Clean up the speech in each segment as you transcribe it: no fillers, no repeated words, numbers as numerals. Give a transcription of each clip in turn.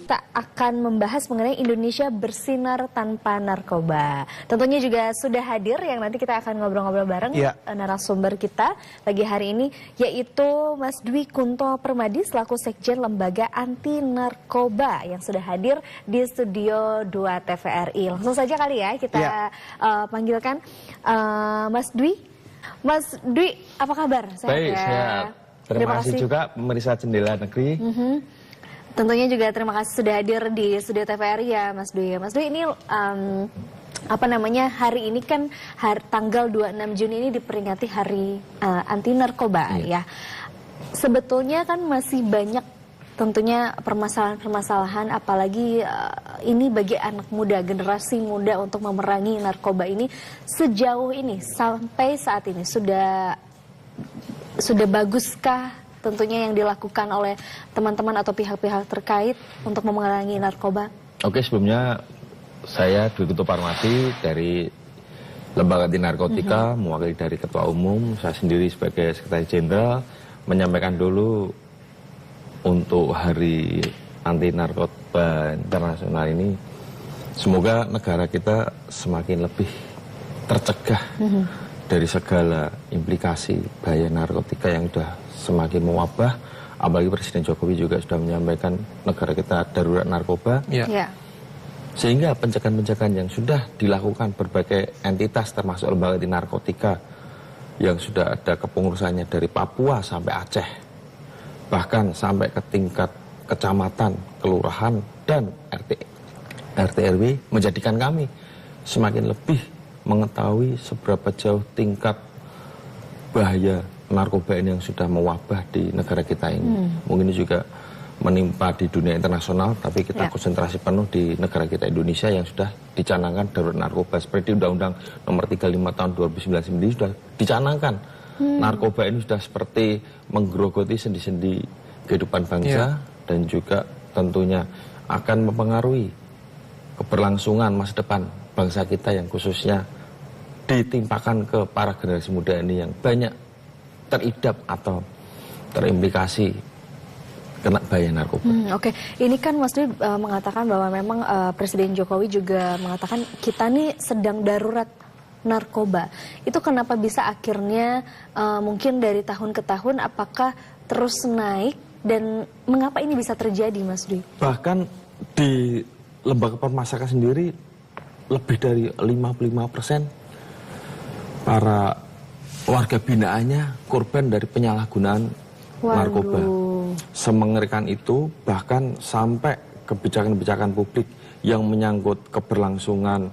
kita akan membahas mengenai Indonesia bersinar tanpa narkoba. Tentunya juga sudah hadir yang nanti kita akan ngobrol-ngobrol bareng narasumber kita pagi hari ini, yaitu Mas Dwi Kunto Permadi selaku Sekjen Lembaga Anti Narkoba yang sudah hadir di Studio 2 TVRI. Langsung saja kali ya kita panggilkan Mas Dwi. Mas Dwi, apa kabar? Sehat. Baik, sehat. Terima kasih juga pemirsa Jendela Negeri. Tentunya juga terima kasih sudah hadir di Studio TVRI ya Mas Dwi. Mas Dwi, ini hari ini kan tanggal 26 Juni ini diperingati Hari Anti Narkoba ya. Sebetulnya kan masih banyak tentunya permasalahan-permasalahan, apalagi ini bagi anak muda, generasi muda untuk memerangi narkoba ini. Sejauh ini sampai saat ini sudah baguskah tentunya yang dilakukan oleh teman-teman atau pihak-pihak terkait untuk memerangi narkoba? Oke, sebelumnya saya Dwi Kunto Permadi dari Lembaga Anti Narkotika, mewakili dari Ketua Umum, saya sendiri sebagai Sekretaris Jenderal, menyampaikan dulu untuk Hari Anti Narkoba Internasional ini, semoga negara kita semakin lebih tercegah dari segala implikasi bahaya narkotika yang sudah semakin mewabah. Apalagi Presiden Jokowi juga sudah menyampaikan negara kita darurat narkoba. Sehingga pencegahan-pencegahan yang sudah dilakukan berbagai entitas termasuk lembaga anti narkotika yang sudah ada kepengurusannya dari Papua sampai Aceh, bahkan sampai ke tingkat kecamatan, kelurahan, dan RT RW, menjadikan kami semakin lebih mengetahui seberapa jauh tingkat bahaya narkoba ini yang sudah mewabah di negara kita ini. Mungkin ini juga menimpa di dunia internasional, tapi kita konsentrasi penuh di negara kita Indonesia yang sudah dicanangkan darurat narkoba. Seperti Undang-Undang Nomor 35 Tahun 2009 sendiri sudah dicanangkan. Narkoba ini sudah seperti menggerogoti sendi-sendi kehidupan bangsa dan juga tentunya akan mempengaruhi keberlangsungan masa depan bangsa kita yang khususnya ditimpakan ke para generasi muda ini yang banyak teridap atau terimplikasi kena bahaya narkoba. Oke, ini kan Mas Dwi mengatakan bahwa memang Presiden Jokowi juga mengatakan kita nih sedang darurat narkoba. Itu kenapa bisa akhirnya mungkin dari tahun ke tahun apakah terus naik dan mengapa ini bisa terjadi, Mas Dwi? Bahkan di lembaga permasyarakatan sendiri lebih dari 55% para warga binaannya korban dari penyalahgunaan narkoba. Semengerikan itu, bahkan sampai kebijakan-kebijakan publik yang menyangkut keberlangsungan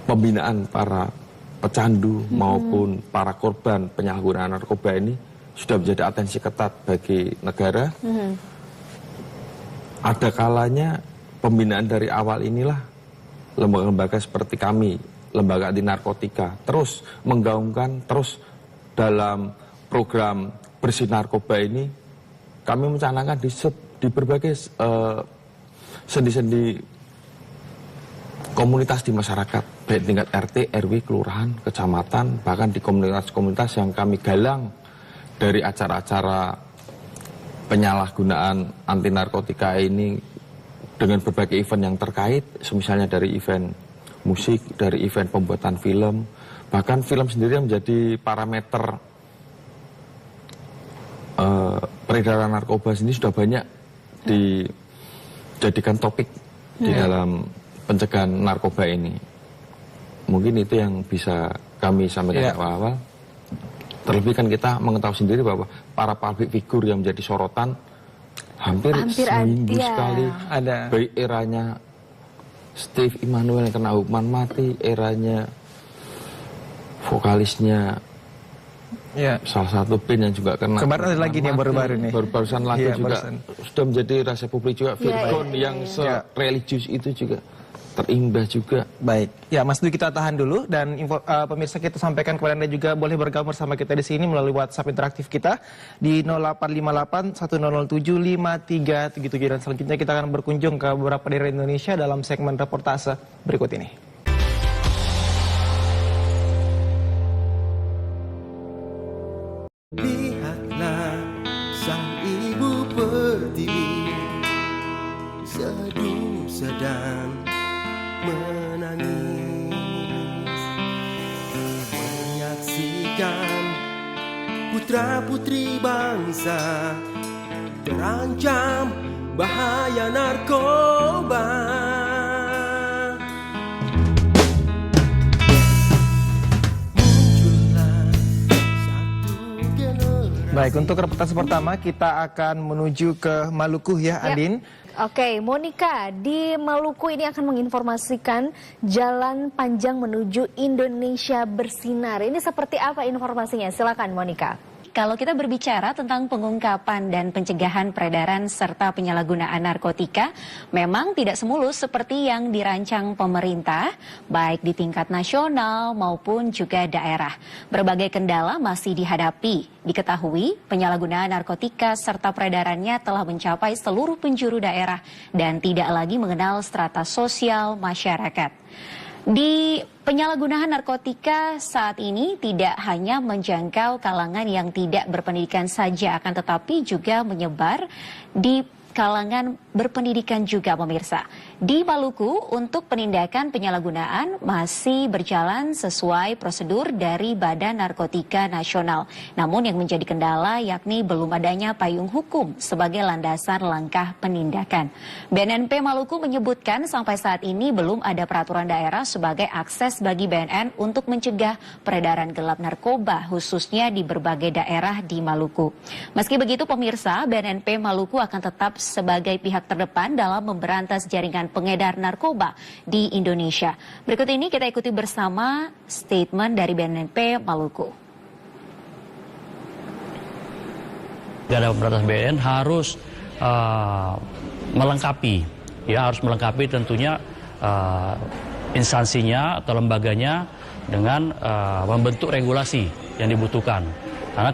pembinaan para pecandu maupun para korban penyalahgunaan narkoba ini sudah menjadi atensi ketat bagi negara. Ada kalanya pembinaan dari awal inilah lembaga-lembaga seperti kami, Lembaga Anti Narkotika, terus menggaungkan, terus dalam program bersih narkoba ini kami mencanangkan di berbagai sendi-sendi komunitas di masyarakat, baik tingkat RT, RW, kelurahan, kecamatan, bahkan di komunitas-komunitas yang kami galang dari acara-acara penyalahgunaan anti narkotika ini dengan berbagai event yang terkait, misalnya dari event musik, dari event pembuatan film, bahkan film sendiri yang menjadi parameter peredaran narkoba sendiri sudah banyak dijadikan topik di dalam pencegahan narkoba ini. Mungkin itu yang bisa kami sampaikan awal-awal. Terlebih kan kita mengetahui sendiri bahwa para public figure yang menjadi sorotan hampir seminggu sekali ada. Baik eranya Steve Immanuel yang kena hukuman mati, eranya vokalisnya salah satu band yang juga kena. Kemarin ada lagi nih yang baru-baru nih. Barusan lagi juga sudah menjadi rahasia publik juga. Virgon yang religius itu juga terimbas juga. Baik, ya Mas Dwi, kita tahan dulu dan pemirsa kita sampaikan kepada Anda juga boleh bergabung bersama kita di sini melalui WhatsApp interaktif kita di 0858 1007 5377 dan selanjutnya kita akan berkunjung ke beberapa daerah Indonesia dalam segmen reportase berikut ini. Lihatlah sang ibu pertiwi putra-putri bangsa terancam bahaya narkoba. Baik, untuk reportase pertama kita akan menuju ke Maluku ya, Andin. Oke, Monica, di Maluku ini akan menginformasikan jalan panjang menuju Indonesia bersinar. Ini seperti apa informasinya? Silakan, Monica. Kalau kita berbicara tentang pengungkapan dan pencegahan peredaran serta penyalahgunaan narkotika, memang tidak semulus seperti yang dirancang pemerintah, baik di tingkat nasional maupun juga daerah. Berbagai kendala masih dihadapi. Diketahui, penyalahgunaan narkotika serta peredarannya telah mencapai seluruh penjuru daerah dan tidak lagi mengenal strata sosial masyarakat. Di penyalahgunaan narkotika saat ini tidak hanya menjangkau kalangan yang tidak berpendidikan saja, akan tetapi juga menyebar di kalangan berpendidikan juga, pemirsa. Di Maluku, untuk penindakan penyalahgunaan masih berjalan sesuai prosedur dari Badan Narkotika Nasional. Namun yang menjadi kendala yakni belum adanya payung hukum sebagai landasan langkah penindakan. BNNP Maluku menyebutkan sampai saat ini belum ada peraturan daerah sebagai akses bagi BNN untuk mencegah peredaran gelap narkoba, khususnya di berbagai daerah di Maluku. Meski begitu, pemirsa, BNNP Maluku akan tetap sebagai pihak terdepan dalam memberantas jaringan pengedar narkoba di Indonesia. Berikut ini kita ikuti bersama statement dari BNNP Maluku. Dalam pemberantasan BNN harus melengkapi tentunya instansinya atau lembaganya dengan membentuk regulasi yang dibutuhkan. Karena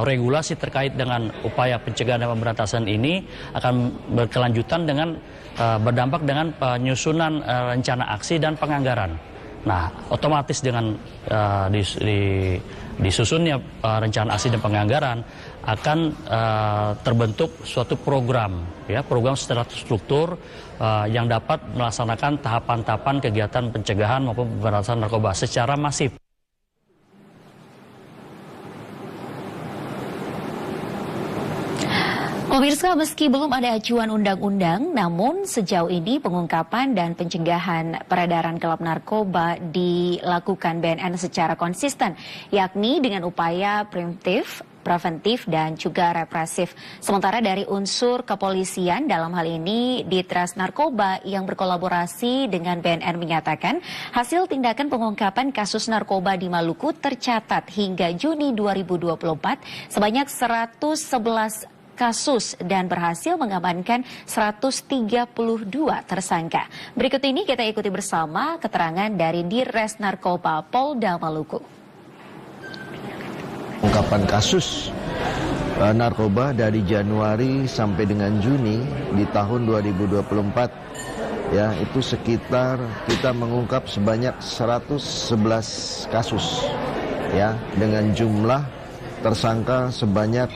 regulasi terkait dengan upaya pencegahan dan pemberantasan ini akan berkelanjutan dengan berdampak dengan penyusunan rencana aksi dan penganggaran. Nah, otomatis dengan disusunnya rencana aksi dan penganggaran akan terbentuk suatu program secara terstruktur yang dapat melaksanakan tahapan-tahapan kegiatan pencegahan maupun pemberantasan narkoba secara masif. Pemirsa, meski belum ada acuan undang-undang, namun sejauh ini pengungkapan dan pencegahan peredaran gelap narkoba dilakukan BNN secara konsisten, yakni dengan upaya preventif dan juga represif. Sementara dari unsur kepolisian dalam hal ini Ditres Narkoba yang berkolaborasi dengan BNN menyatakan hasil tindakan pengungkapan kasus narkoba di Maluku tercatat hingga Juni 2024 sebanyak 111 kasus dan berhasil mengamankan 132 tersangka. Berikut ini kita ikuti bersama keterangan dari Dirres Narkoba Polda Maluku. Pengungkapan kasus narkoba dari Januari sampai dengan Juni di tahun 2024 ya, itu sekitar kita mengungkap sebanyak 111 kasus ya, dengan jumlah tersangka sebanyak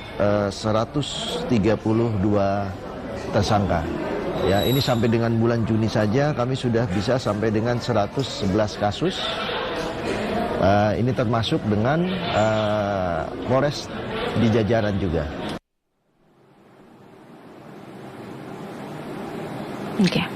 132 tersangka. Ya, ini sampai dengan bulan Juni saja kami sudah bisa sampai dengan 111 kasus. Ini termasuk dengan Polres di jajaran juga. Oke.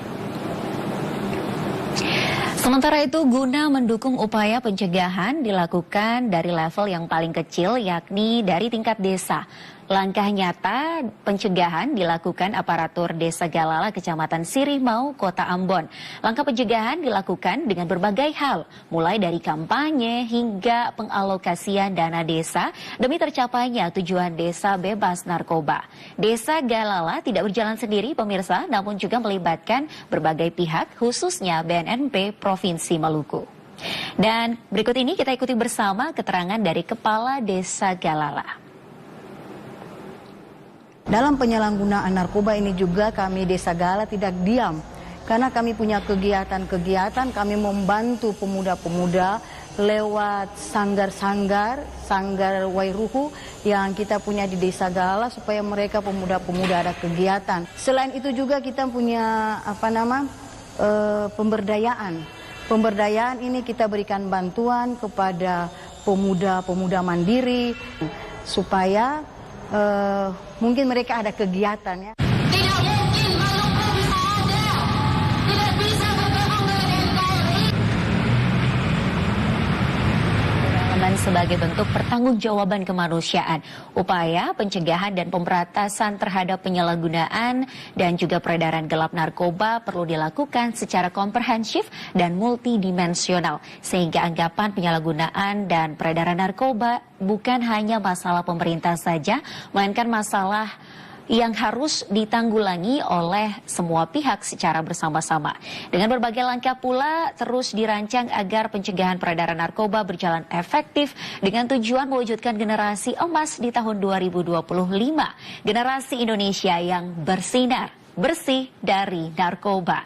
Sementara itu, guna mendukung upaya pencegahan dilakukan dari level yang paling kecil, yakni dari tingkat desa. Langkah nyata pencegahan dilakukan aparatur Desa Galala, Kecamatan Sirimau, Kota Ambon. Langkah pencegahan dilakukan dengan berbagai hal, mulai dari kampanye hingga pengalokasian dana desa demi tercapainya tujuan desa bebas narkoba. Desa Galala tidak berjalan sendiri, pemirsa, namun juga melibatkan berbagai pihak, khususnya BNNP Provinsi Maluku. Dan berikut ini kita ikuti bersama keterangan dari Kepala Desa Galala. Dalam penyalahgunaan narkoba ini juga kami Desa Galala tidak diam. Karena kami punya kegiatan-kegiatan, kami membantu pemuda-pemuda lewat sanggar-sanggar, sanggar Wairuhu yang kita punya di Desa Galala supaya mereka pemuda-pemuda ada kegiatan. Selain itu juga kita punya pemberdayaan. Pemberdayaan ini kita berikan bantuan kepada pemuda-pemuda mandiri. supaya mungkin mereka ada kegiatan ya. Tidak mungkin Maluku bisa ada, tidak bisa bergabung dengan NKRI. Sebagai bentuk pertanggungjawaban kemanusiaan, upaya pencegahan dan pemberantasan terhadap penyalahgunaan dan juga peredaran gelap narkoba perlu dilakukan secara komprehensif dan multidimensional, sehingga anggapan penyalahgunaan dan peredaran narkoba bukan hanya masalah pemerintah saja, melainkan masalah yang harus ditanggulangi oleh semua pihak secara bersama-sama. Dengan berbagai langkah pula terus dirancang agar pencegahan peredaran narkoba berjalan efektif dengan tujuan mewujudkan generasi emas di tahun 2025. Generasi Indonesia yang bersinar, bersih dari narkoba.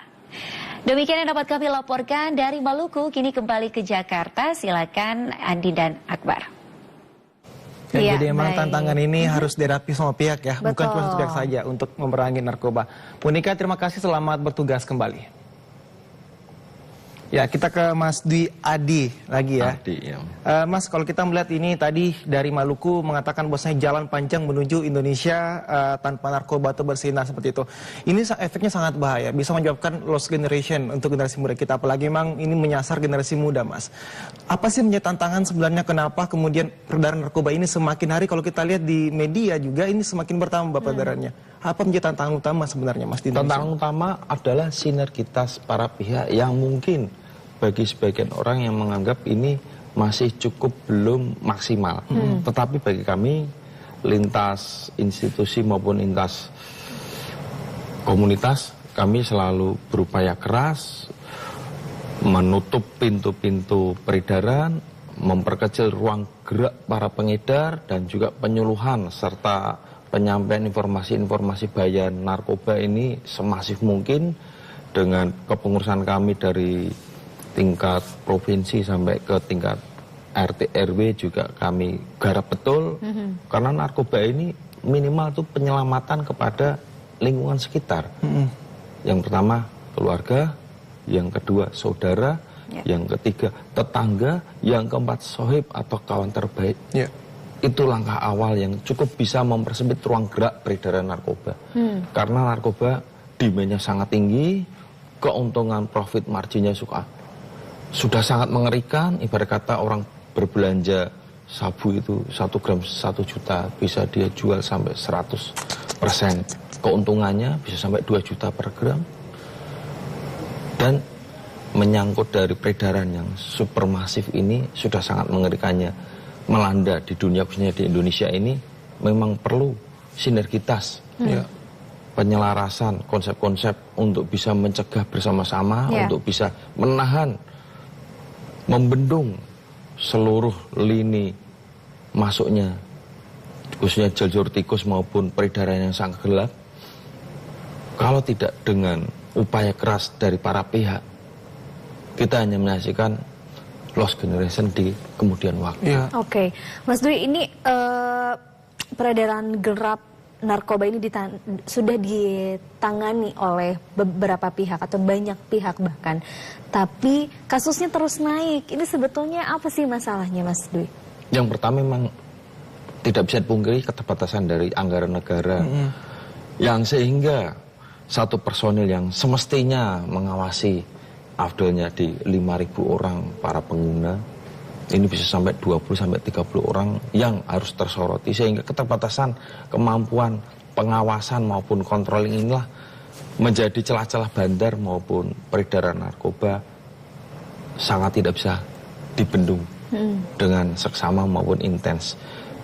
Demikian yang dapat kami laporkan dari Maluku. Kini kembali ke Jakarta. Silakan Andi dan Akbar. Ya, jadi memang tantangan ini harus dihadapi semua pihak ya, bukan cuma satu pihak saja untuk memerangi narkoba. Monika, terima kasih, selamat bertugas kembali. Ya, kita ke Mas Dwi Adi lagi ya. Adi, ya. Mas, kalau kita melihat ini tadi dari Maluku mengatakan bahwasanya jalan panjang menuju Indonesia tanpa narkoba atau bersinar seperti itu. Ini efeknya sangat bahaya, bisa menyebabkan lost generation untuk generasi muda kita. Apalagi memang ini menyasar generasi muda, Mas. Apa sih menjadi tantangan sebenarnya, kenapa kemudian peredaran narkoba ini semakin hari kalau kita lihat di media juga ini semakin bertambah peredarannya? Apa menjadi tantangan utama sebenarnya, Mas? Tantangan utama adalah sinergitas para pihak yang mungkin bagi sebagian orang yang menganggap ini masih cukup belum maksimal. Tetapi bagi kami, lintas institusi maupun lintas komunitas, kami selalu berupaya keras menutup pintu-pintu peredaran, memperkecil ruang gerak para pengedar, dan juga penyuluhan serta penyampaian informasi-informasi bahaya narkoba ini semasif mungkin. Dengan kepengurusan kami dari tingkat provinsi sampai ke tingkat RT RW juga kami garap betul, karena narkoba ini minimal itu penyelamatan kepada lingkungan sekitar. Yang pertama keluarga, yang kedua saudara, yang ketiga tetangga, yang keempat sohib atau kawan terbaik. Itu langkah awal yang cukup bisa mempersempit ruang gerak peredaran narkoba. Karena narkoba demand-nya sangat tinggi, keuntungan profit marginnya sudah sangat mengerikan. Ibarat kata orang berbelanja sabu itu 1 gram 1 juta, bisa dia jual sampai 100%. Keuntungannya bisa sampai 2 juta per gram. Dan menyangkut dari peredaran yang supermasif ini sudah sangat mengerikannya melanda di dunia, khususnya di Indonesia ini. Memang perlu sinergitas, penyelarasan konsep-konsep untuk bisa mencegah bersama-sama, untuk bisa menahan, membendung seluruh lini masuknya, khususnya jalur tikus maupun peredaran yang sangat gelap. Kalau tidak dengan upaya keras dari para pihak, kita hanya menyaksikan lost generation di kemudian waktu. Oke, Mas Dwi, ini peredaran gelap narkoba ini sudah ditangani oleh beberapa pihak atau banyak pihak bahkan, tapi kasusnya terus naik. Ini sebetulnya apa sih masalahnya, Mas Dwi? Yang pertama memang tidak bisa dipungkiri keterbatasan dari anggaran negara, yang sehingga satu personil yang semestinya mengawasi afdolnya di 5.000 orang para pengguna, ini bisa sampai 20-30 orang yang harus tersoroti, sehingga keterbatasan kemampuan pengawasan maupun controlling inilah menjadi celah-celah bandar maupun peredaran narkoba sangat tidak bisa dibendung dengan seksama maupun intens.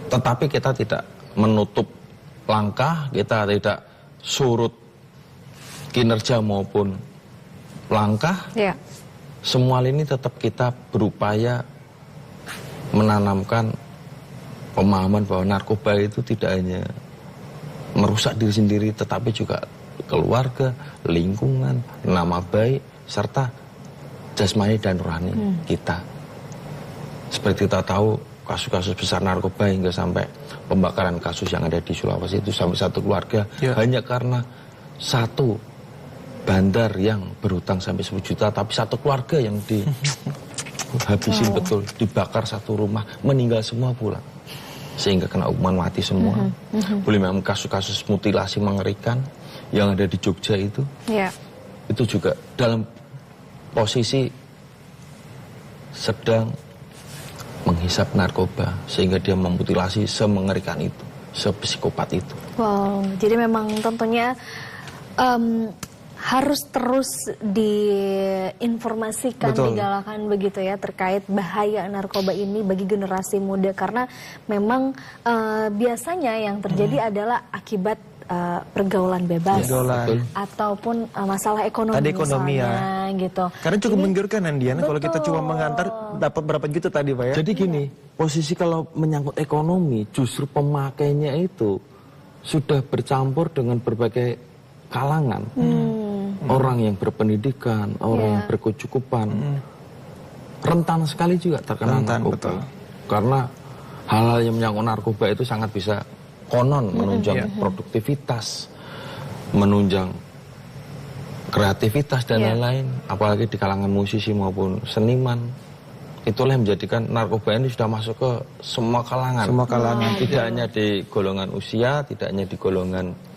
Tetapi kita tidak menutup langkah, kita tidak surut kinerja maupun langkah. Semua ini tetap kita berupaya menanamkan pemahaman bahwa narkoba itu tidak hanya merusak diri sendiri, tetapi juga keluarga, lingkungan, nama baik, serta jasmani dan rohani kita. Seperti kita tahu, kasus-kasus besar narkoba hingga sampai pembakaran kasus yang ada di Sulawesi itu sampai satu keluarga hanya karena satu bandar yang berhutang sampai 10 juta, tapi satu keluarga yang dihabisin betul, dibakar satu rumah, meninggal semua pulang. sehingga kena hukuman mati semua. Boleh memang kasus-kasus mutilasi mengerikan yang ada di Jogja itu, itu juga dalam posisi sedang menghisap narkoba sehingga dia memutilasi semengerikan itu, sepsikopat itu. Wow, jadi memang tentunya harus terus diinformasikan, digalakan begitu ya terkait bahaya narkoba ini bagi generasi muda, karena memang biasanya yang terjadi adalah akibat pergaulan bebas ataupun masalah ekonomi, misalnya, gitu. Karena cukup menggiurkan Andian, kalau kita cuma mengantar dapat berapa juta tadi Pak ya. Jadi gini, posisi kalau menyangkut ekonomi justru pemakainya itu sudah bercampur dengan berbagai kalangan. Orang yang berpendidikan, orang yang berkecukupan, rentan sekali juga terkena narkoba. Karena hal-hal yang menyangkut narkoba itu sangat bisa konon menunjang produktivitas, menunjang kreativitas dan lain-lain, apalagi di kalangan musisi maupun seniman. Itulah yang menjadikan narkoba ini sudah masuk ke semua kalangan. Tidak hanya di golongan usia, tidak hanya di golongan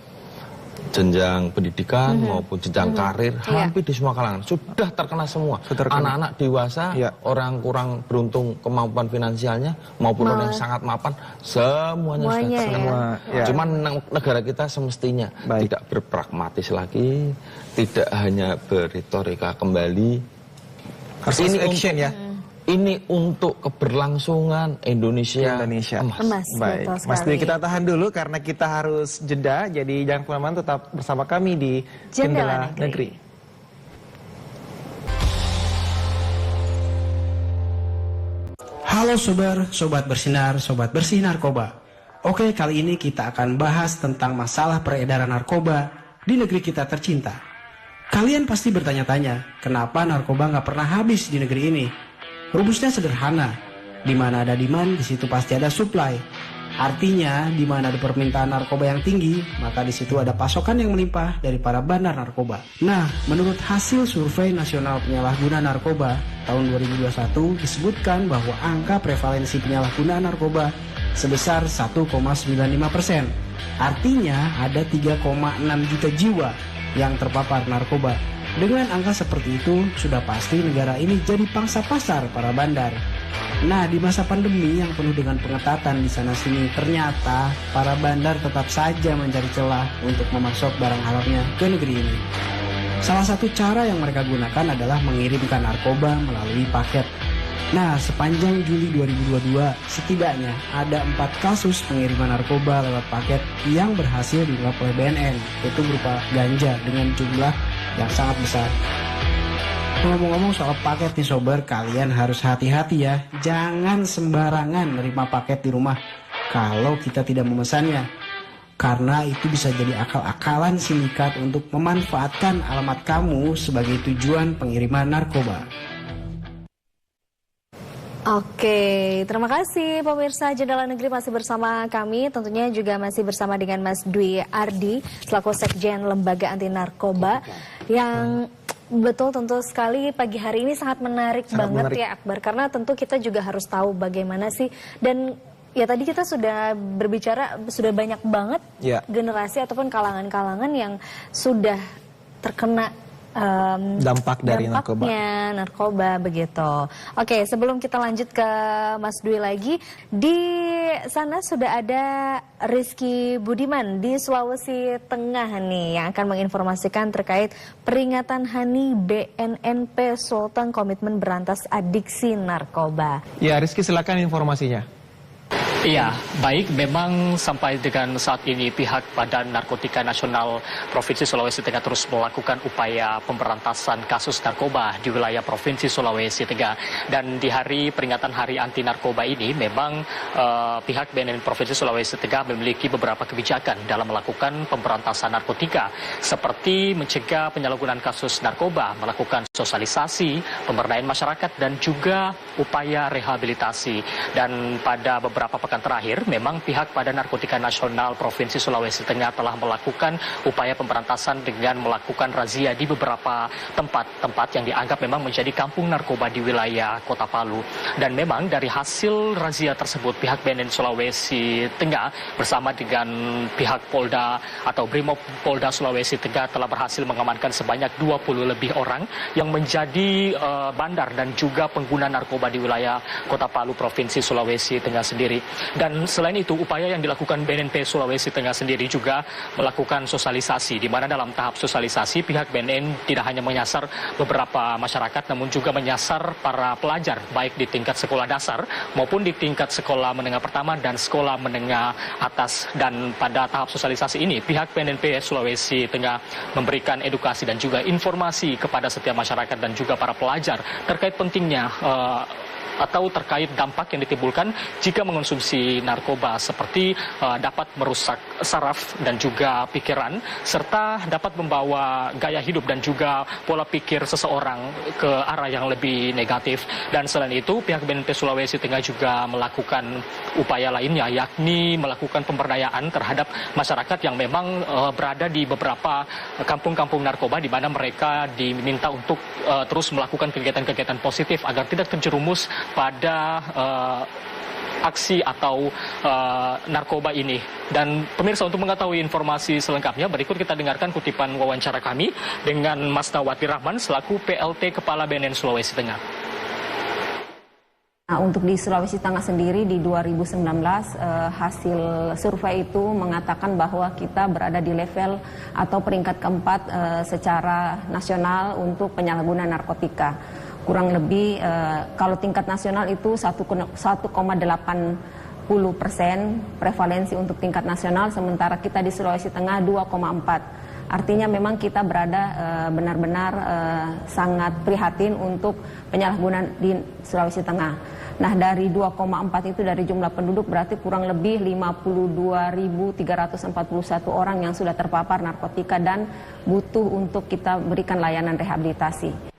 jenjang pendidikan maupun jenjang karir, hampir di semua kalangan sudah terkena semua. Anak-anak dewasa, orang kurang beruntung kemampuan finansialnya maupun orang yang sangat mapan, semuanya sudah terkena. Cuman negara kita semestinya tidak berpragmatis lagi, tidak hanya berretorika kembali. Ini action ya. Ini untuk keberlangsungan Indonesia emas. Baik, Mas Dwi, kita tahan dulu karena kita harus jeda. Jadi jangan kemana-mana, tetap bersama kami di Jendela Negeri. Halo sobat bersinar, sobat bersih narkoba. Oke, kali ini kita akan bahas tentang masalah peredaran narkoba di negeri kita tercinta. Kalian pasti bertanya-tanya, kenapa narkoba nggak pernah habis di negeri ini? Rumusnya sederhana, di mana ada demand, di situ pasti ada supply. Artinya, di mana ada permintaan narkoba yang tinggi, maka di situ ada pasokan yang melimpah dari para bandar narkoba. Nah, menurut hasil survei nasional penyalahguna narkoba tahun 2021 disebutkan bahwa angka prevalensi penyalahgunaan narkoba sebesar 1,95%. Artinya, ada 3,6 juta jiwa yang terpapar narkoba. Dengan angka seperti itu, sudah pasti negara ini jadi pangsa pasar para bandar. Nah, di masa pandemi yang penuh dengan pengetatan di sana-sini, ternyata para bandar tetap saja mencari celah untuk memasok barang halalnya ke negeri ini. Salah satu cara yang mereka gunakan adalah mengirimkan narkoba melalui paket. Nah, sepanjang Juli 2022, setidaknya ada 4 kasus pengiriman narkoba lewat paket yang berhasil diungkap oleh BNN, yaitu berupa ganja dengan jumlah yang sangat besar. Ngomong-ngomong soal paket nih sober, kalian harus hati-hati ya. Jangan sembarangan nerima paket di rumah kalau kita tidak memesannya. Karena itu bisa jadi akal-akalan sindikat untuk memanfaatkan alamat kamu sebagai tujuan pengiriman narkoba. Oke, terima kasih pemirsa Jendela Negeri masih bersama kami. Tentunya juga masih bersama dengan Mas Dwi Ardi selaku Sekjen Lembaga Anti Narkoba yang betul tentu sekali pagi hari ini sangat menarik banget ya Akbar, karena tentu kita juga harus tahu bagaimana sih, dan ya tadi kita sudah berbicara sudah banyak banget generasi ataupun kalangan-kalangan yang sudah terkena dampak dari narkoba begitu. Oke, sebelum kita lanjut ke Mas Dwi lagi, di sana sudah ada Rizky Budiman di Sulawesi Tengah nih yang akan menginformasikan terkait peringatan Hari BNNP Sultan Komitmen Berantas Adiksi Narkoba. Ya, Rizky silakan informasinya. Iya, baik. Memang sampai dengan saat ini pihak Badan Narkotika Nasional Provinsi Sulawesi Tengah terus melakukan upaya pemberantasan kasus narkoba di wilayah Provinsi Sulawesi Tengah. Dan di hari peringatan Hari Anti Narkoba ini memang pihak BNN Provinsi Sulawesi Tengah memiliki beberapa kebijakan dalam melakukan pemberantasan narkotika, seperti mencegah penyalahgunaan kasus narkoba, melakukan sosialisasi, pemberdayaan masyarakat, dan juga upaya rehabilitasi. Dan pada beberapa pekan sepekan terakhir, memang pihak Badan Narkotika Nasional Provinsi Sulawesi Tengah telah melakukan upaya pemberantasan dengan melakukan razia di beberapa tempat yang dianggap memang menjadi kampung narkoba di wilayah Kota Palu. Dan memang dari hasil razia tersebut, pihak BNN Sulawesi Tengah bersama dengan pihak Polda atau Brimob Polda Sulawesi Tengah telah berhasil mengamankan sebanyak 20 lebih orang yang menjadi bandar dan juga pengguna narkoba di wilayah Kota Palu, Provinsi Sulawesi Tengah sendiri. Dan selain itu, upaya yang dilakukan BNNP Sulawesi Tengah sendiri juga melakukan sosialisasi, di mana dalam tahap sosialisasi pihak BNN tidak hanya menyasar beberapa masyarakat, namun juga menyasar para pelajar, baik di tingkat sekolah dasar maupun di tingkat sekolah menengah pertama dan sekolah menengah atas. Dan pada tahap sosialisasi ini, pihak BNNP Sulawesi Tengah memberikan edukasi dan juga informasi kepada setiap masyarakat dan juga para pelajar terkait pentingnya atau terkait dampak yang ditimbulkan jika mengonsumsi narkoba, seperti dapat merusak saraf dan juga pikiran, serta dapat membawa gaya hidup dan juga pola pikir seseorang ke arah yang lebih negatif. Dan selain itu, pihak BNNP Sulawesi Tengah juga melakukan upaya lainnya, yakni melakukan pemberdayaan terhadap masyarakat yang memang berada di beberapa kampung-kampung narkoba, di mana mereka diminta untuk terus melakukan kegiatan-kegiatan positif agar tidak terjerumus pada aksi atau narkoba ini. Dan pemirsa, untuk mengetahui informasi selengkapnya, berikut kita dengarkan kutipan wawancara kami dengan Mas Nawati Rahman selaku PLT Kepala BNN Sulawesi Tengah. Nah, untuk di Sulawesi Tengah sendiri di 2019 hasil survei itu mengatakan bahwa kita berada di level atau peringkat keempat secara nasional untuk penyalahgunaan narkotika. Kurang lebih kalau tingkat nasional itu 1,80% prevalensi untuk tingkat nasional, sementara kita di Sulawesi Tengah 2,4. Artinya memang kita berada benar-benar sangat prihatin untuk penyalahgunaan di Sulawesi Tengah. Nah, dari 2,4 itu dari jumlah penduduk berarti kurang lebih 52.341 orang yang sudah terpapar narkotika dan butuh untuk kita berikan layanan rehabilitasi.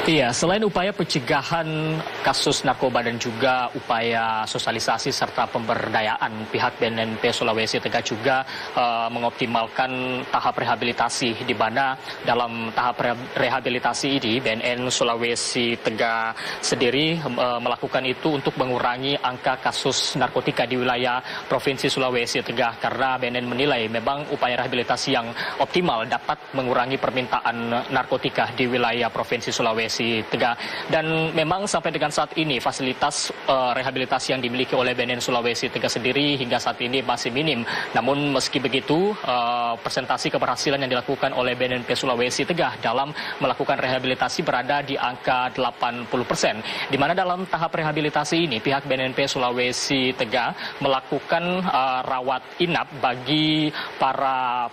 Iya, selain upaya pencegahan kasus narkoba dan juga upaya sosialisasi serta pemberdayaan, pihak BNNP Sulawesi Tengah juga mengoptimalkan tahap rehabilitasi, di mana dalam tahap rehabilitasi ini BNN Sulawesi Tengah sendiri melakukan itu untuk mengurangi angka kasus narkotika di wilayah Provinsi Sulawesi Tengah, karena BNN menilai memang upaya rehabilitasi yang optimal dapat mengurangi permintaan narkotika di wilayah Provinsi Sulawesi Tengah. Dan memang sampai dengan saat ini fasilitas rehabilitasi yang dimiliki oleh BNN Sulawesi Tengah sendiri hingga saat ini masih minim. Namun meski begitu, persentase keberhasilan yang dilakukan oleh BNNP Sulawesi Tengah dalam melakukan rehabilitasi berada di angka 80%. Di mana dalam tahap rehabilitasi ini pihak BNNP Sulawesi Tengah melakukan rawat inap bagi para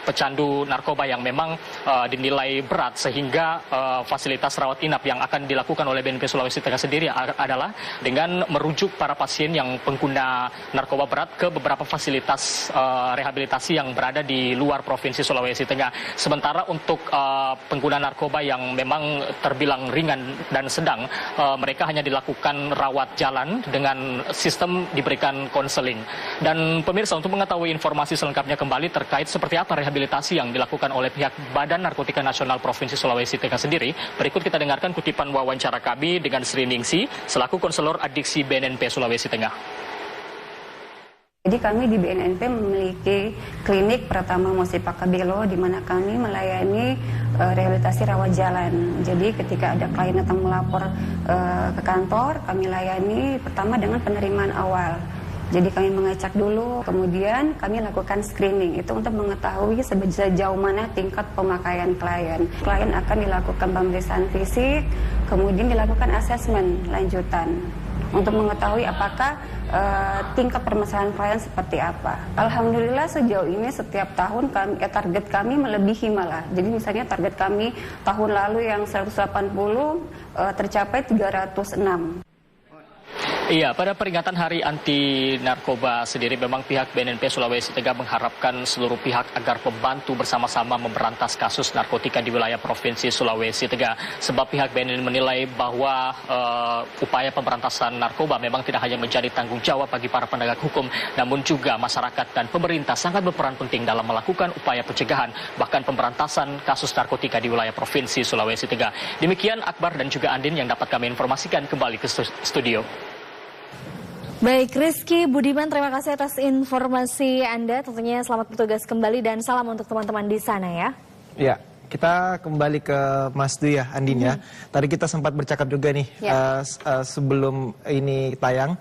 pecandu narkoba yang memang dinilai berat, sehingga fasilitas rawat inap yang akan dilakukan oleh BNNP Sulawesi Tengah sendiri adalah dengan merujuk para pasien yang pengguna narkoba berat ke beberapa fasilitas rehabilitasi yang berada di luar Provinsi Sulawesi Tengah. Sementara untuk pengguna narkoba yang memang terbilang ringan dan sedang, mereka hanya dilakukan rawat jalan dengan sistem diberikan konseling. Dan pemirsa, untuk mengetahui informasi selengkapnya kembali terkait seperti apa rehabilitasi yang dilakukan oleh pihak Badan Narkotika Nasional Provinsi Sulawesi Tengah sendiri, berikut kita dengarkan kutipan wawancara kami dengan Sri Ningsi selaku konselor adiksi BNNP Sulawesi Tengah. Jadi kami di BNNP memiliki klinik pertama Mosipa Kabelo, di mana kami melayani rehabilitasi rawat jalan. Jadi ketika ada klien datang melapor ke kantor, kami layani pertama dengan penerimaan awal. Jadi kami mengecek dulu, kemudian kami lakukan screening, itu untuk mengetahui sejauh mana tingkat pemakaian klien. Klien akan dilakukan pemeriksaan fisik, kemudian dilakukan asesmen lanjutan untuk mengetahui apakah tingkat permasalahan klien seperti apa. Alhamdulillah sejauh ini setiap tahun target kami melebihi malah. Jadi misalnya target kami tahun lalu yang 180 tercapai 306. Iya, pada peringatan Hari Anti Narkoba sendiri memang pihak BNNP Sulawesi Tengah mengharapkan seluruh pihak agar membantu bersama-sama memberantas kasus narkotika di wilayah Provinsi Sulawesi Tengah. Sebab pihak BNN menilai bahwa upaya pemberantasan narkoba memang tidak hanya menjadi tanggung jawab bagi para penegak hukum, namun juga masyarakat dan pemerintah sangat berperan penting dalam melakukan upaya pencegahan bahkan pemberantasan kasus narkotika di wilayah Provinsi Sulawesi Tengah. Demikian Akbar dan juga Andin yang dapat kami informasikan, kembali ke studio. Baik, Rizky Budiman, terima kasih atas informasi Anda. Tentunya selamat bertugas kembali dan salam untuk teman-teman di sana ya. Ya, kita kembali ke Mas Dwi ya, Andin ya. Tadi kita sempat bercakap juga nih sebelum ini tayang.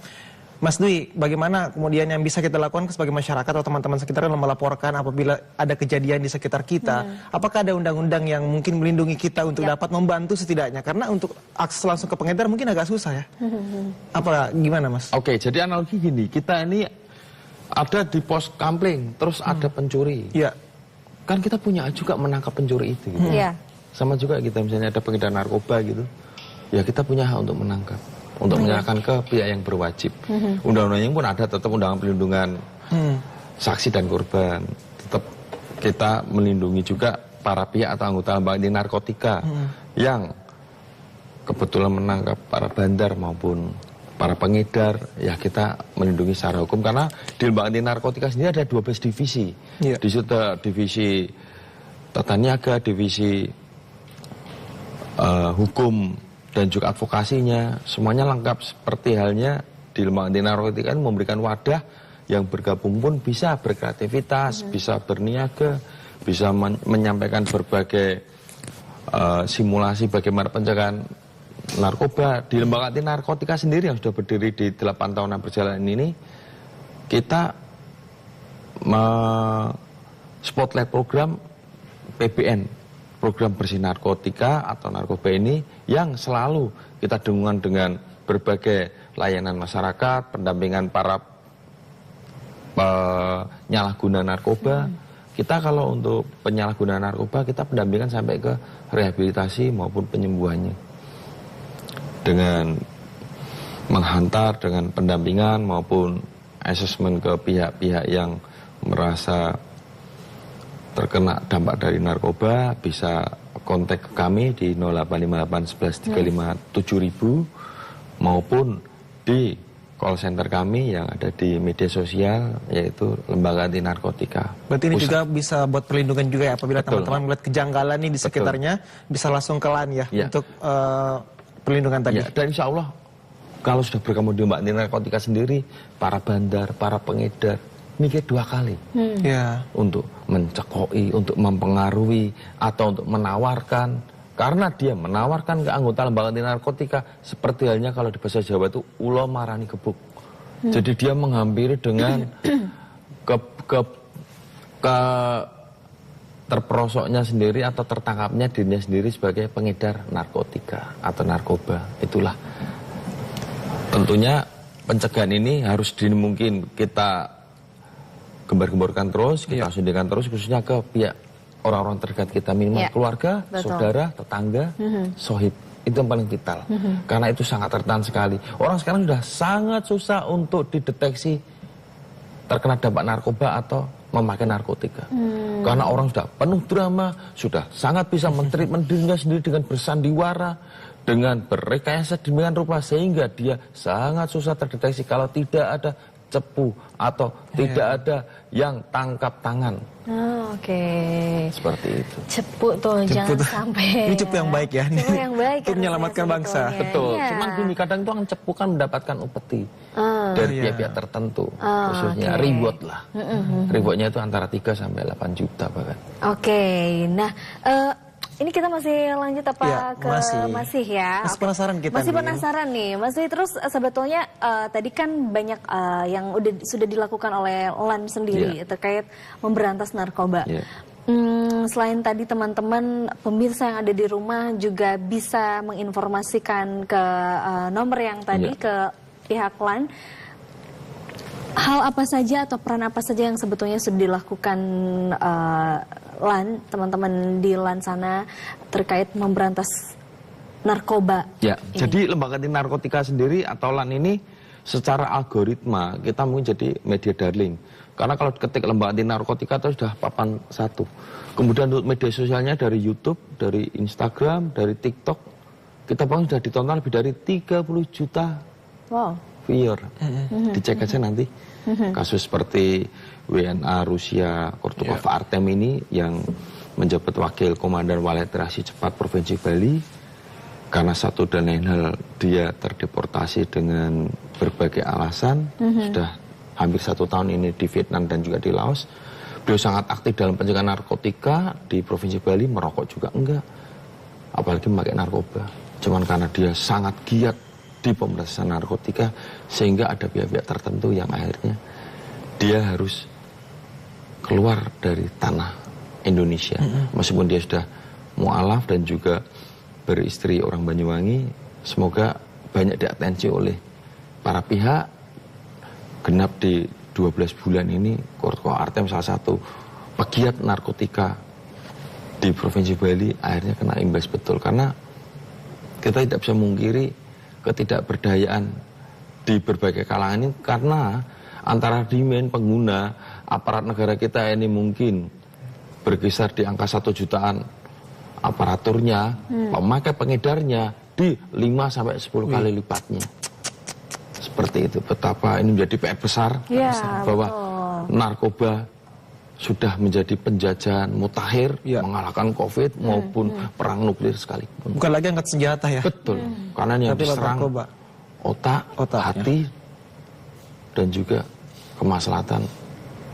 Mas Dwi, bagaimana kemudian yang bisa kita lakukan sebagai masyarakat atau teman-teman sekitar dalam melaporkan apabila ada kejadian di sekitar kita? Apakah ada undang-undang yang mungkin melindungi kita untuk dapat membantu setidaknya? Karena untuk akses langsung ke pengedar mungkin agak susah ya. Apa gimana Mas? Oke, jadi analogi gini, kita ini ada di pos kampling, terus ada pencuri. Iya. Kan kita punya juga menangkap pencuri itu. Gitu. Iya. Sama juga kita misalnya ada pengedar narkoba gitu, ya kita punya hak untuk menangkap. Untuk menyerahkan ke pihak yang berwajib. Undang-undangnya pun ada, tetap undang pelindungan saksi dan korban. Tetap kita melindungi juga para pihak atau anggota lembaga anti narkotika yang kebetulan menangkap para bandar maupun para pengedar. Ya kita melindungi secara hukum karena di lembaga anti narkotika sendiri ada 12 divisi. Di situ ada divisi tata niaga, divisi hukum dan juga advokasinya, semuanya lengkap. Seperti halnya di lembaga anti narkotika memberikan wadah yang bergabung pun bisa berkreativitas, bisa berniaga, bisa menyampaikan berbagai simulasi bagaimana pencegahan narkoba. Di lembaga anti narkotika sendiri yang sudah berdiri di 8 tahunan perjalanan ini, kita spotlight program PBN, program bersih narkotika atau narkoba ini yang selalu kita dengungkan dengan berbagai layanan masyarakat, pendampingan para penyalahguna narkoba. Kita kalau untuk penyalahguna narkoba, kita pendampingan sampai ke rehabilitasi maupun penyembuhannya. Dengan menghantar, dengan pendampingan maupun asesmen ke pihak-pihak yang merasa terkena dampak dari narkoba, bisa kontak ke kami di 0858 11 35 7000 maupun di call center kami yang ada di media sosial, yaitu Lembaga Anti Narkotika. Berarti ini juga bisa buat perlindungan juga ya, apabila teman-teman melihat kejanggalan nih di sekitarnya, bisa langsung ke LAN ya, untuk perlindungan tadi. Dan insya Allah kalau sudah bergabung di Lembaga Anti Narkotika sendiri, para bandar, para pengedar mikir 2 kali untuk mencekoi, untuk mempengaruhi, atau untuk menawarkan. Karena dia menawarkan ke anggota lembaga anti narkotika, seperti halnya kalau di bahasa Jawa itu ulo marani gebuk. Jadi dia menghampiri dengan terperosoknya sendiri atau tertangkapnya dirinya sendiri sebagai pengedar narkotika atau narkoba. Itulah tentunya pencegahan ini harus dimungkin kita gembar-gemborkan terus, kita suntikan terus, khususnya ke pihak orang-orang terdekat kita, minimal keluarga, saudara, tetangga, sohib. Itu yang paling vital. Karena itu sangat rentan sekali. Orang sekarang sudah sangat susah untuk dideteksi terkena dampak narkoba atau memakai narkotika. Karena orang sudah penuh drama, sudah sangat bisa mentreatment dirinya sendiri dengan bersandiwara, dengan berrekayasa demikian rupa, sehingga dia sangat susah terdeteksi kalau tidak ada cepu atau tidak ada yang tangkap tangan. Seperti itu. Cepu tuh, jangan sampai. Ini cepu yang baik ya. Cepu yang baik. Untuk menyelamatkan bangsa. Betul. Cuman gini, kadang itu kan cepu kan mendapatkan upeti dari pihak-pihak tertentu. Khususnya reward lah. Rewardnya itu antara 3 sampai 8 juta bahkan. Nah, ini kita masih lanjut apa masih ya? Masih penasaran kita. Masih penasaran nih, masih terus sebetulnya tadi kan banyak yang sudah dilakukan oleh LAN sendiri terkait memberantas narkoba. Selain tadi teman-teman pemirsa yang ada di rumah juga bisa menginformasikan ke nomor yang tadi ke pihak LAN. Hal apa saja atau peran apa saja yang sebetulnya sudah dilakukan LAN, teman-teman di LAN sana terkait memberantas narkoba? Jadi Lembaga Anti Narkotika sendiri atau LAN ini secara algoritma kita mungkin jadi media darling. Karena kalau ketik lembaga anti narkotika itu sudah papan 1. Kemudian untuk media sosialnya dari YouTube, dari Instagram, dari TikTok, kita sudah ditonton lebih dari 30 juta viewer. Dicek aja nanti. Kasus seperti WNA Rusia Kortukov Artem ini yang menjabat wakil komandan Walet Reaksi Cepat Provinsi Bali, karena satu dan lain hal dia terdeportasi dengan berbagai alasan. Sudah hampir 1 tahun ini di Vietnam dan juga di Laos. Beliau sangat aktif dalam pencegahan narkotika di Provinsi Bali, merokok juga enggak, apalagi memakai narkoba. Cuman karena dia sangat giat di pemberantasan narkotika, sehingga ada pihak-pihak tertentu yang akhirnya dia harus keluar dari tanah Indonesia. Meskipun dia sudah mu'alaf dan juga beristri orang Banyuwangi, semoga banyak diatensi oleh para pihak. Genap di 12 bulan ini, Kortukov Artem salah satu pegiat narkotika di Provinsi Bali akhirnya kena imbas betul. Karena kita tidak bisa mungkiri ketidakberdayaan di berbagai kalangan ini, karena antara demand pengguna aparat negara kita ini mungkin berkisar di angka 1 jutaan aparaturnya, pemakai pengedarnya di 5-10 kali lipatnya. Seperti itu. Betapa ini menjadi PR besar bahwa narkoba sudah menjadi penjajahan mutakhir, mengalahkan COVID maupun perang nuklir sekalipun. Bukan lagi angkat senjata ya. Betul. Karena yang diserang otak, hati, dan juga kemaslahatan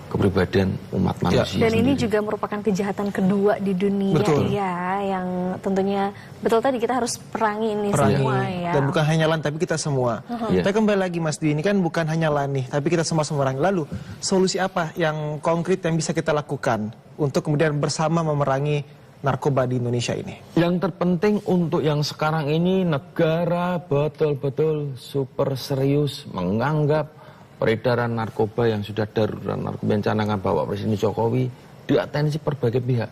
kepribadian umat manusia. Dan ini juga merupakan kejahatan kedua di dunia ya, yang tentunya betul tadi kita harus perangi ini semua ya. Dan bukan hanya LAN tapi kita semua. Kita kembali lagi Mas Dwi, ini kan bukan hanya LAN nih, tapi kita semua memerangi. Lalu solusi apa yang konkret yang bisa kita lakukan untuk kemudian bersama memerangi narkoba di Indonesia ini? Yang terpenting untuk yang sekarang ini, negara betul-betul super serius menganggap peredaran narkoba yang sudah darurat, narkoba yang canangkan Bapak Presiden Jokowi diatensi berbagai pihak.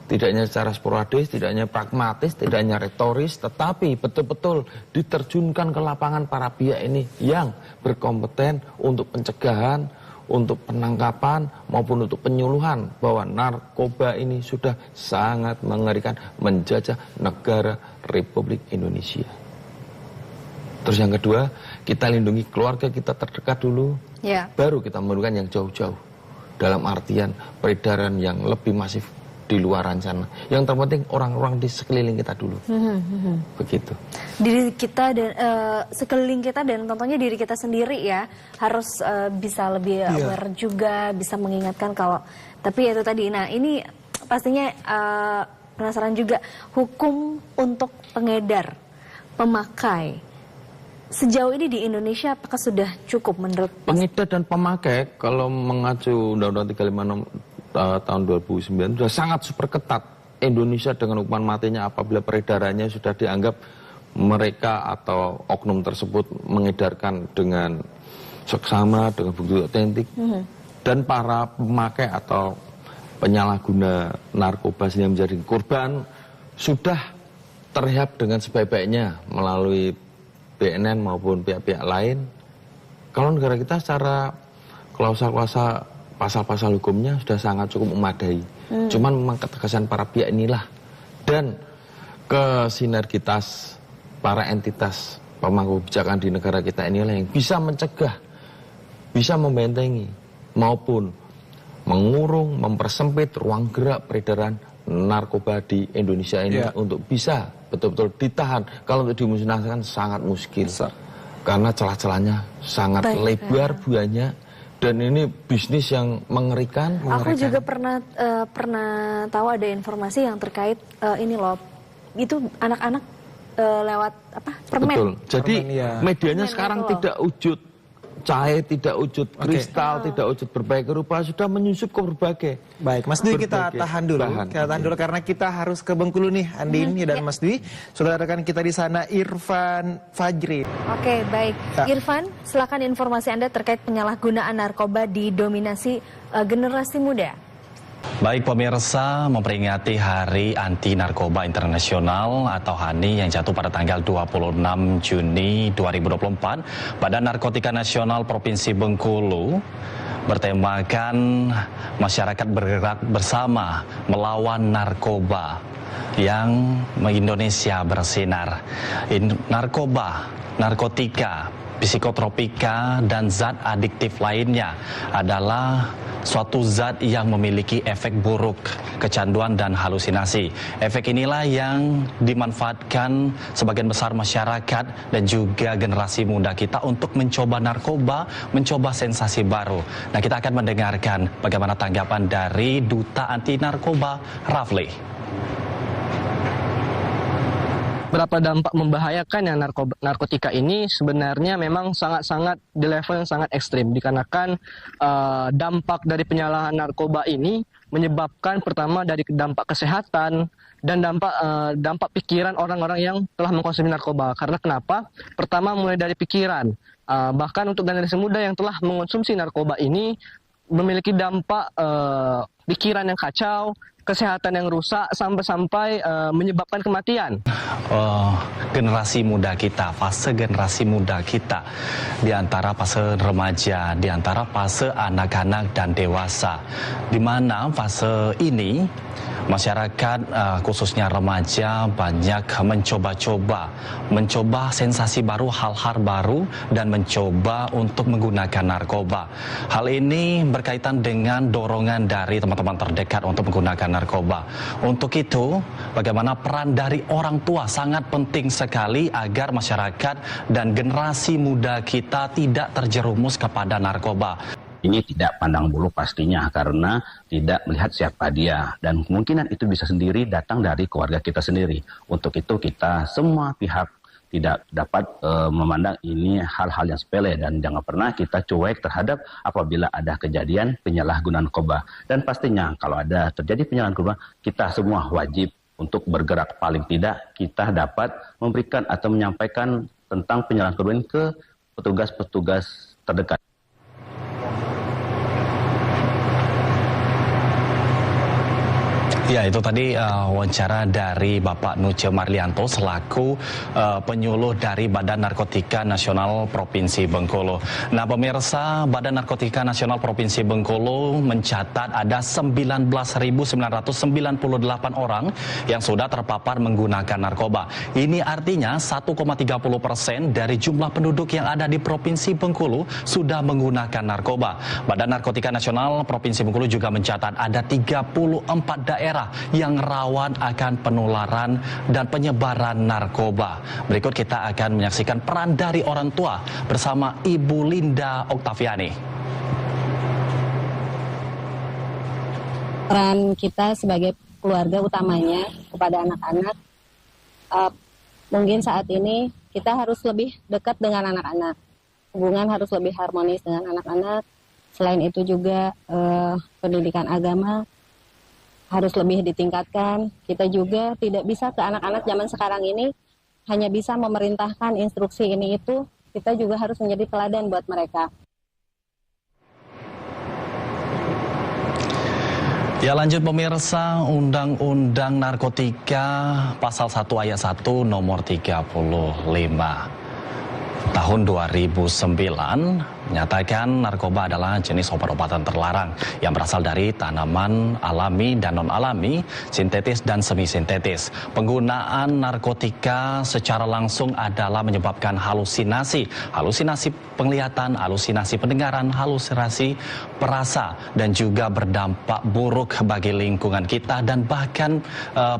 Tidak hanya secara sporadis, tidak hanya pragmatis, tidak hanya retoris, tetapi betul-betul diterjunkan ke lapangan para pihak ini yang berkompeten untuk pencegahan, untuk penangkapan, maupun untuk penyuluhan bahwa narkoba ini sudah sangat mengerikan, menjajah negara Republik Indonesia. Terus yang kedua, kita lindungi keluarga kita terdekat dulu, baru kita memerlukan yang jauh-jauh. Dalam artian peredaran yang lebih masif di luar sana. Yang terpenting orang-orang di sekeliling kita dulu. Begitu. Diri kita dan sekeliling kita dan tentunya diri kita sendiri ya harus bisa lebih aware juga, bisa mengingatkan kalau. Tapi itu tadi. Nah ini pastinya penasaran juga hukum untuk pengedar, pemakai. Sejauh ini di Indonesia apakah sudah cukup menurut pengedar dan pemakai? Kalau mengacu Undang-Undang 356 tahun 2009 sudah sangat super ketat. Indonesia dengan hukuman matinya apabila peredarannya sudah dianggap mereka atau oknum tersebut mengedarkan dengan seksama, dengan bukti otentik, dan para pemakai atau penyalahguna narkoba yang menjadi korban sudah terlihat dengan sebaik-baiknya melalui BNN maupun pihak-pihak lain. Kalau negara kita secara klausa-klausa pasal-pasal hukumnya sudah sangat cukup memadai. Cuman memang ketegasan para pihak inilah dan kesinergitas para entitas pemangku kebijakan di negara kita inilah yang bisa mencegah, bisa membentengi maupun mengurung, mempersempit ruang gerak peredaran narkoba di Indonesia ini untuk bisa betul-betul ditahan. Kalau untuk dimusnahkan sangat muskil karena celah-celahnya sangat lebar buahnya, dan ini bisnis yang mengerikan. Aku juga pernah tahu ada informasi yang terkait ini loh, itu anak-anak lewat apa permen. Betul. Jadi medianya sekarang tidak wujud cair, tidak wujud kristal, tidak wujud berbagai rupa, sudah menyusup ke berbagai. Baik, Mas Dwi kita tahan dulu. Kita tahan dulu karena kita harus ke Bengkulu nih, Andin dan Mas Dwi. Sudah rekan kita di sana Irfan Fajri. Oke, baik. Irfan, silakan informasi Anda terkait penyalahgunaan narkoba didominasi generasi muda. Baik pemirsa, memperingati Hari Anti Narkoba Internasional atau HANI yang jatuh pada tanggal 26 Juni 2024, Badan Narkotika Nasional Provinsi Bengkulu bertemakan masyarakat bergerak bersama melawan narkoba yang Indonesia bersinar. Narkoba, narkotika, psikotropika, dan zat adiktif lainnya adalah suatu zat yang memiliki efek buruk, kecanduan, dan halusinasi. Efek inilah yang dimanfaatkan sebagian besar masyarakat dan juga generasi muda kita untuk mencoba narkoba, mencoba sensasi baru. Nah, kita akan mendengarkan bagaimana tanggapan dari Duta Anti Narkoba, Rafli. Berapa dampak membahayakan yang narkotika ini sebenarnya memang sangat-sangat di level yang sangat ekstrim, dikarenakan dampak dari penyalahan narkoba ini menyebabkan pertama dari dampak kesehatan dan dampak pikiran orang-orang yang telah mengkonsumsi narkoba. Karena kenapa? Pertama mulai dari pikiran, bahkan untuk generasi muda yang telah mengkonsumsi narkoba ini memiliki dampak pikiran yang kacau, kesehatan yang rusak, sampai-sampai menyebabkan kematian. Generasi muda kita, fase generasi muda kita, di antara fase remaja, di antara fase anak-anak dan dewasa, di mana fase ini masyarakat khususnya remaja banyak mencoba sensasi baru, hal-hal baru, dan mencoba untuk menggunakan narkoba. Hal ini berkaitan dengan dorongan dari teman-teman terdekat untuk menggunakan narkoba. Untuk itu, bagaimana peran dari orang tua sangat penting sekali agar masyarakat dan generasi muda kita tidak terjerumus kepada narkoba. Ini tidak pandang bulu pastinya karena tidak melihat siapa dia, dan kemungkinan itu bisa sendiri datang dari keluarga kita sendiri. Untuk itu kita semua pihak tidak dapat memandang ini hal-hal yang sepele, dan jangan pernah kita cuek terhadap apabila ada kejadian penyalahgunaan narkoba. Dan pastinya kalau ada terjadi penyalahgunaan narkoba, kita semua wajib untuk bergerak. Paling tidak kita dapat memberikan atau menyampaikan tentang penyalahgunaan ke petugas-petugas terdekat. Ya, itu tadi wawancara dari Bapak Nuce Marlianto selaku penyuluh dari Badan Narkotika Nasional Provinsi Bengkulu. Nah, pemirsa, Badan Narkotika Nasional Provinsi Bengkulu mencatat ada 19.998 orang yang sudah terpapar menggunakan narkoba. Ini artinya 1,30% dari jumlah penduduk yang ada di Provinsi Bengkulu sudah menggunakan narkoba. Badan Narkotika Nasional Provinsi Bengkulu juga mencatat ada 34 daerah yang rawan akan penularan dan penyebaran narkoba. Berikut kita akan menyaksikan peran dari orang tua bersama Ibu Linda Oktaviani. Peran kita sebagai keluarga utamanya kepada anak-anak, mungkin saat ini kita harus lebih dekat dengan anak-anak. Hubungan harus lebih harmonis dengan anak-anak. Selain itu juga pendidikan agama harus lebih ditingkatkan. Kita juga tidak bisa ke anak-anak zaman sekarang ini hanya bisa memerintahkan instruksi ini itu. Kita juga harus menjadi teladan buat mereka. Ya, lanjut pemirsa, Undang-Undang Narkotika Pasal 1 Ayat 1 Nomor 35 Tahun 2009 menyatakan narkoba adalah jenis obat-obatan terlarang yang berasal dari tanaman alami dan non-alami, sintetis dan semi-sintetis. Penggunaan narkotika secara langsung adalah menyebabkan halusinasi penglihatan, halusinasi pendengaran, halusinasi perasa, dan juga berdampak buruk bagi lingkungan kita, dan bahkan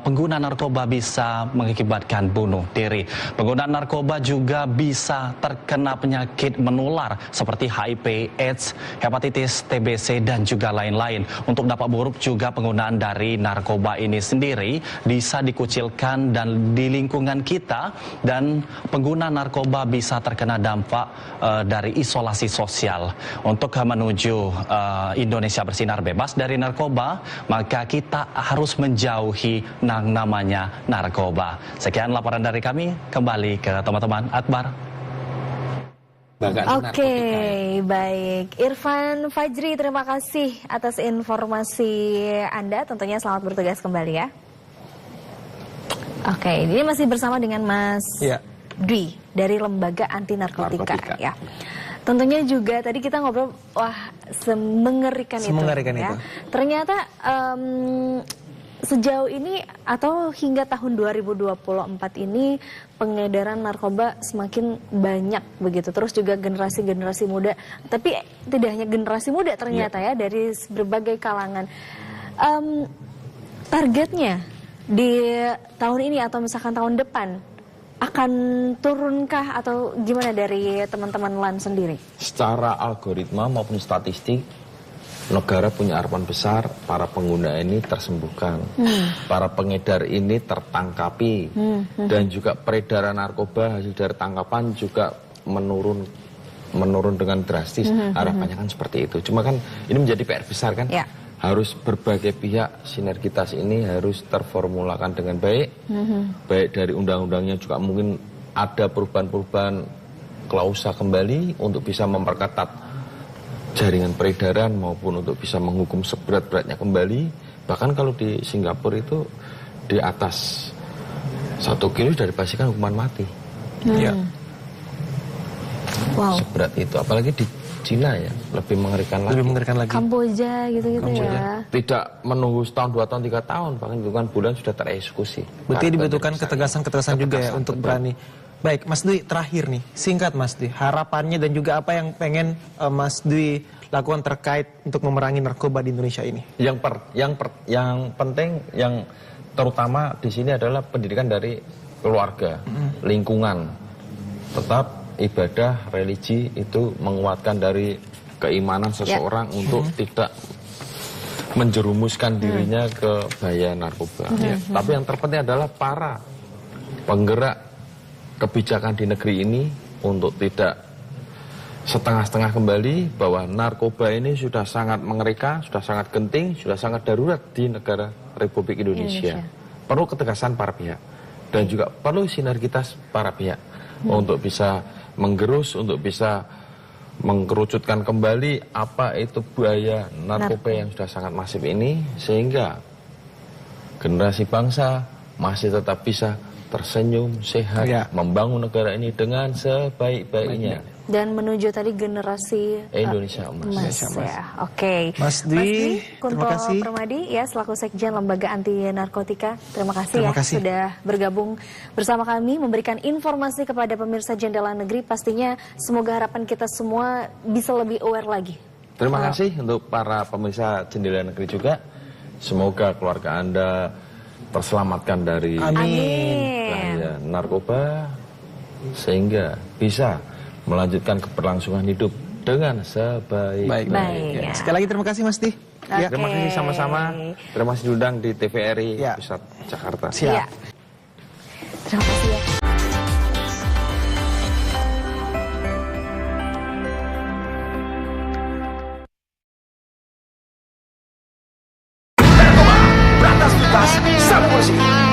pengguna narkoba bisa mengakibatkan bunuh diri. Penggunaan narkoba juga bisa terkena penyakit menular seperti HIV, AIDS, hepatitis, TBC, dan juga lain-lain. Untuk dampak buruk juga penggunaan dari narkoba ini sendiri bisa dikucilkan dan di lingkungan kita, dan pengguna narkoba bisa terkena dampak dari isolasi sosial. Untuk menuju Indonesia bersinar bebas dari narkoba, maka kita harus menjauhi namanya narkoba. Sekian laporan dari kami, kembali ke teman-teman. Akbar. Oke, baik. Irfan Fajri, terima kasih atas informasi Anda. Tentunya selamat bertugas kembali ya. Oke, ini masih bersama dengan Mas Dwi dari Lembaga Anti Narkotika. Ya. Tentunya juga tadi kita ngobrol, wah semengerikan itu. Ya. Ternyata sejauh ini atau hingga tahun 2024 ini pengedaran narkoba semakin banyak begitu. Terus juga generasi-generasi muda, tapi tidak hanya generasi muda ternyata ya dari berbagai kalangan. Targetnya di tahun ini atau misalkan tahun depan akan turunkah atau gimana dari teman-teman LAN sendiri? Secara algoritma maupun statistik, negara punya harapan besar para pengguna ini tersembuhkan, para pengedar ini tertangkapi, dan juga peredaran narkoba hasil dari tangkapan juga menurun dengan drastis. Harapannya kan seperti itu. Cuma kan ini menjadi PR besar kan, harus berbagai pihak sinergitas ini harus terformulakan dengan baik, baik dari undang-undangnya juga mungkin ada perubahan-perubahan klausa kembali untuk bisa memperketat jaringan peredaran maupun untuk bisa menghukum seberat-beratnya kembali. Bahkan kalau di Singapura itu di atas 1 kilo sudah dipastikan hukuman mati. Wow. Seberat itu, apalagi di Cina ya, lebih mengerikan lagi. Lebih mengerikan lagi. Kamboja gitu-gitu ya. Tidak menunggu setahun, 2 tahun, 3 tahun, bahkan hitungan bulan sudah tereksekusi. Berarti dibutuhkan ketegasan-ketegasan juga ya untuk berani. Baik, Mas Dwi, terakhir nih, singkat Mas Dwi, harapannya dan juga apa yang pengen Mas Dwi lakukan terkait untuk memerangi narkoba di Indonesia ini? Yang penting, yang terutama di sini adalah pendidikan dari keluarga, lingkungan. Tetap ibadah, religi itu menguatkan dari keimanan seseorang untuk tidak menjerumuskan dirinya ke bahaya narkoba. Tapi yang terpenting adalah para penggerak kebijakan di negeri ini untuk tidak setengah-setengah kembali bahwa narkoba ini sudah sangat mengerikan, sudah sangat genting, sudah sangat darurat di negara Republik Indonesia. Perlu ketegasan para pihak dan juga perlu sinergitas para pihak untuk bisa menggerus, untuk bisa mengkerucutkan kembali apa itu bahaya narkoba yang sudah sangat masif ini, sehingga generasi bangsa masih tetap bisa tersenyum, sehat, membangun negara ini dengan sebaik-baiknya. Dan menuju tadi generasi Indonesia emas. Ya. Oke. Mas Dwi, Kunto terima kasih. Permadi ya selaku Sekjen Lembaga Anti Narkotika. Terima kasih sudah bergabung bersama kami memberikan informasi kepada pemirsa Jendela Negeri. Pastinya semoga harapan kita semua bisa lebih aware lagi. Terima kasih untuk para pemirsa Jendela Negeri juga. Semoga keluarga Anda terselamatkan dari bahaya narkoba sehingga bisa melanjutkan keberlangsungan hidup dengan sebaik-baiknya. Sekali lagi terima kasih Mas Dwi. Terima kasih sama-sama. Terima kasih diundang di TVRI Pusat Jakarta. Siap. Terima kasih ya. Berantas tuntas, satu bersih.